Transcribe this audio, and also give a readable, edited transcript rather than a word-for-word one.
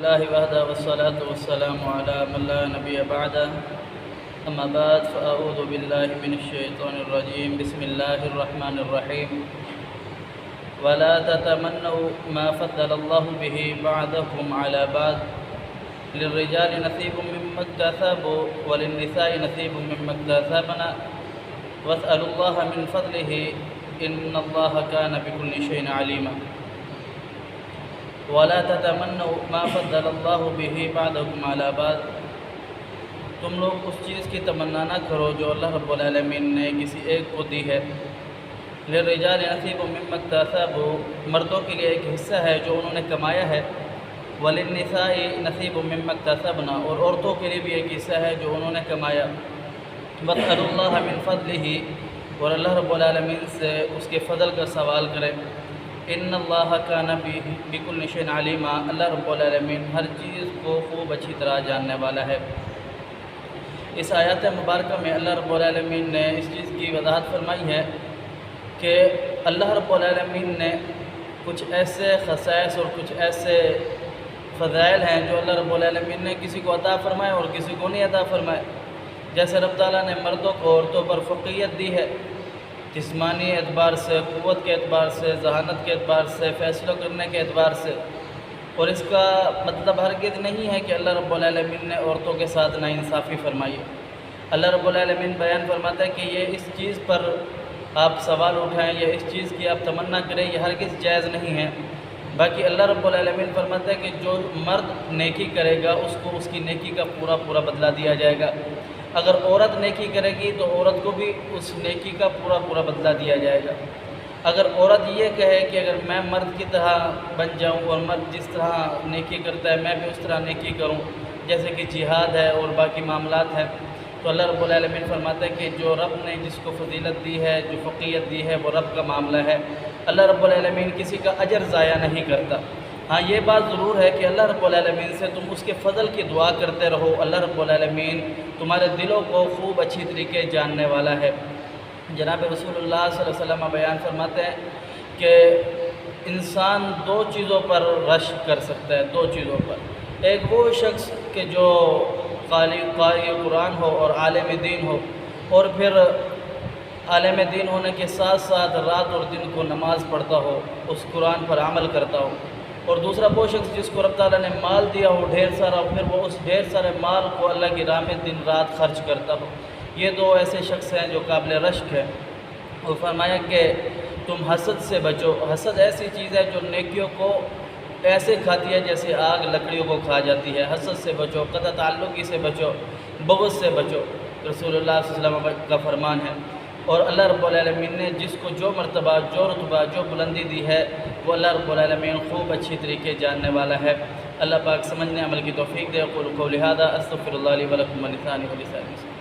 الله وحده والصلاة والسلام على من لا نبي بعده أما بعد فأعوذ بالله من الشيطان الرجيم بسم الله الرحمن الرحيم ولا تتمنوا ما فضل الله به بعضكم على بعض للرجال نصيب مما اكتسبوا وللنساء نصيب مما اكتسبن واسألوا الله من فضله إن الله كان بكل شيء عليما ولا تتمنوا ما فضل الله به بعضكم على بعض تم لوگ اس چیز کی تمنا نہ کرو جو اللہ رب العالمین نے کسی ایک کو دی ہے للرجال نصیب مما اکتسبوا مردوں کے لیے ایک حصہ ہے جو انہوں نے کمایا ہے وللنساء نصیب مما اکتسبن اور عورتوں کے لیے بھی ایک حصہ ہے جو انہوں نے کمایا واسألوا اللہ من فضلہ اور اللہ رب العالمین سے اس کے فضل کا سوال کرے ان اللہ کان بکل شیء علیما اللہ رب العالمین ہر چیز کو خوب اچھی طرح جاننے والا ہے۔ اس آیات مبارکہ میں اللہ رب العالمین نے اس چیز کی وضاحت فرمائی ہے کہ اللہ رب العالمین نے کچھ ایسے خصائص اور کچھ ایسے فضائل ہیں جو اللہ رب العالمین نے کسی کو عطا فرمائے اور کسی کو نہیں عطا فرمائے۔ جیسے رب تعالیٰ نے مردوں کو عورتوں پر فوقیت دی ہے، جسمانی اعتبار سے، قوت کے اعتبار سے، ذہانت کے اعتبار سے، فیصلہ کرنے کے اعتبار سے، اور اس کا مطلب ہرگز نہیں ہے کہ اللہ رب العالمین نے عورتوں کے ساتھ ناانصافی فرمائی ہے۔ اللہ رب العالمین بیان فرماتا ہے کہ یہ اس چیز پر آپ سوال اٹھائیں یا اس چیز کی آپ تمنا کریں، یہ ہرگز جائز نہیں ہے۔ باقی اللہ رب العالمین فرماتا ہے کہ جو مرد نیکی کرے گا اس کو اس کی نیکی کا پورا بدلہ دیا جائے گا، اگر عورت نیکی کرے گی تو عورت کو بھی اس نیکی کا پورا بدلہ دیا جائے گا۔ اگر عورت یہ کہے کہ اگر میں مرد کی طرح بن جاؤں اور مرد جس طرح نیکی کرتا ہے میں بھی اس طرح نیکی کروں، جیسے کہ جہاد ہے اور باقی معاملات ہیں، تو اللہ رب العالمین فرماتا ہے کہ جو رب نے جس کو فضیلت دی ہے، جو فقیت دی ہے، وہ رب کا معاملہ ہے۔ اللہ رب العالمین کسی کا اجر ضائع نہیں کرتا۔ ہاں یہ بات ضرور ہے کہ اللہ رب العالمین سے تم اس کے فضل کی دعا کرتے رہو، اللہ رب العالمین تمہارے دلوں کو خوب اچھی طریقے جاننے والا ہے۔ جناب رسول اللہ صلی اللہ علیہ وسلم بیان فرماتے ہیں کہ انسان دو چیزوں پر رشک کر سکتا ہے، دو چیزوں پر۔ ایک وہ شخص کہ جو قاری قرآن ہو اور عالم دین ہو، اور پھر عالم دین ہونے کے ساتھ ساتھ رات اور دن کو نماز پڑھتا ہو، اس قرآن پر عمل کرتا ہو۔ اور دوسرا وہ شخص جس کو رب تعالیٰ نے مال دیا ہو ڈھیر سارا، پھر وہ اس ڈھیر سارے مال کو اللہ کی راہ میں دن رات خرچ کرتا ہو۔ یہ دو ایسے شخص ہیں جو قابل رشک ہے۔ وہ فرمایا کہ تم حسد سے بچو۔ حسد ایسی چیز ہے جو نیکیوں کو ایسے کھاتی ہے جیسے آگ لکڑیوں کو کھا جاتی ہے۔ حسد سے بچو، قطع تعلقی سے بچو، بغض سے بچو، رسول اللہ صلی اللہ علیہ وسلم کا فرمان ہے۔ اور اللہ رب العالمین نے جس کو جو مرتبہ، جو رتبہ، جو بلندی دی ہے وہ اللہ رب العالمین خوب اچھی طریقے جاننے والا ہے۔ اللہ پاک سمجھنے عمل کی توفیق دے۔ اقول قولی ھذا استغفر اللہ لی ولکم ولسائر المسلمین۔